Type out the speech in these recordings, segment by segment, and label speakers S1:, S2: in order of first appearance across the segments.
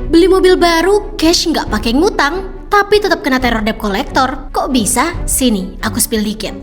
S1: Beli mobil baru, cash nggak pakai ngutang, tapi tetap kena teror debt collector. Kok bisa? Sini, aku spill dikit.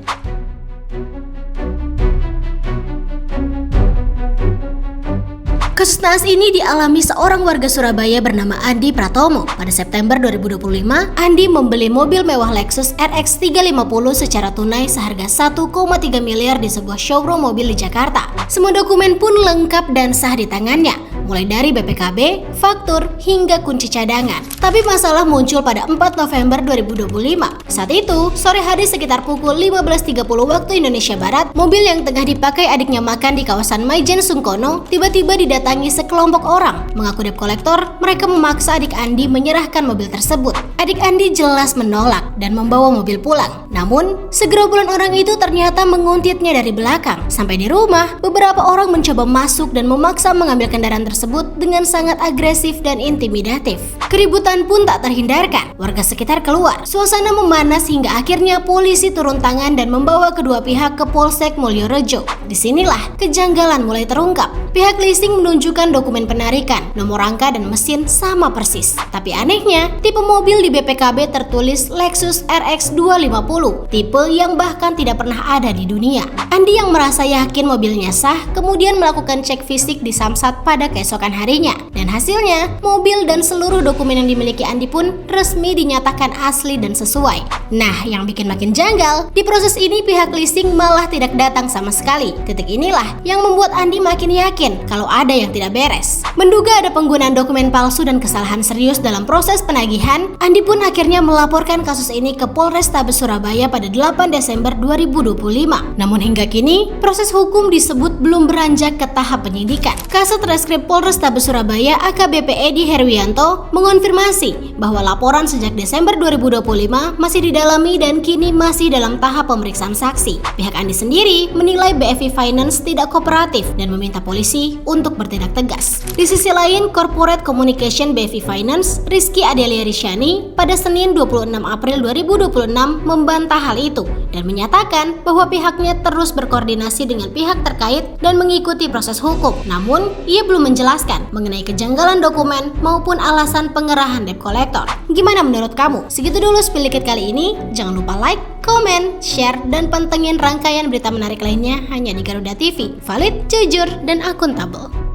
S1: Kasus naas ini dialami seorang warga Surabaya bernama Andi Pratomo. Pada September 2025, Andi membeli mobil mewah Lexus RX 350 secara tunai seharga 1,3 miliar di sebuah showroom mobil di Jakarta. Semua dokumen pun lengkap dan sah di tangannya, mulai dari BPKB, faktur, hingga kunci cadangan. Tapi masalah muncul pada 4 November 2025. Saat itu, sore hari sekitar pukul 15.30 waktu Indonesia Barat, mobil yang tengah dipakai adiknya makan di kawasan Maijen Sungkono tiba-tiba didatangi sekelompok orang. Mengaku debt collector, mereka memaksa adik Andi menyerahkan mobil tersebut. Adik Andi jelas menolak dan membawa mobil pulang. Namun, segerombolan orang itu ternyata menguntitnya dari belakang. Sampai di rumah, beberapa orang mencoba masuk dan memaksa mengambil kendaraan tersebut dengan sangat agresif dan intimidatif. Keributan pun tak terhindarkan. Warga sekitar keluar. Suasana memanas hingga akhirnya polisi turun tangan dan membawa kedua pihak ke Polsek Mulyorejo. Disinilah kejanggalan mulai terungkap. Pihak leasing menunjukkan dokumen penarikan, nomor rangka dan mesin sama persis. Tapi anehnya, tipe mobil di BPKB tertulis Lexus RX 250, tipe yang bahkan tidak pernah ada di dunia. Andi yang merasa yakin mobilnya sah, kemudian melakukan cek fisik di Samsat pada keesokan harinya. Dan hasilnya, mobil dan seluruh dokumen yang dimiliki Andi pun resmi dinyatakan asli dan sesuai. Nah, yang bikin makin janggal, di proses ini pihak leasing malah tidak datang sama sekali. Titik inilah yang membuat Andi makin yakin kalau ada yang tidak beres. Menduga ada penggunaan dokumen palsu dan kesalahan serius dalam proses penagihan, Andi pun akhirnya melaporkan kasus ini ke Polrestabes Surabaya pada 8 Desember 2025. Namun hingga kini, proses hukum disebut belum beranjak ke tahap penyidikan. Kasat Reskrim Polrestabes Surabaya AKBP Edi Herwianto mengonfirmasi bahwa laporan sejak Desember 2025 masih didalami dan kini masih dalam tahap pemeriksaan saksi. Pihak Andi sendiri menilai BFI Finance tidak kooperatif dan meminta polisi untuk bertindak tegas. Di sisi lain, Corporate Communication BFI Finance, Rizky Adelia Risyani, pada Senin 26 April 2026 membantah hal itu dan menyatakan bahwa pihaknya terus berkoordinasi dengan pihak terkait dan mengikuti proses hukum. Namun, ia belum menjelaskan mengenai kejanggalan dokumen maupun alasan pengerahan debt collector. Gimana menurut kamu? Segitu dulu spill dikit kali ini. Jangan lupa like, komen, share, dan pantengin rangkaian berita menarik lainnya hanya di Garuda TV. Valid, jujur, dan akuntabel.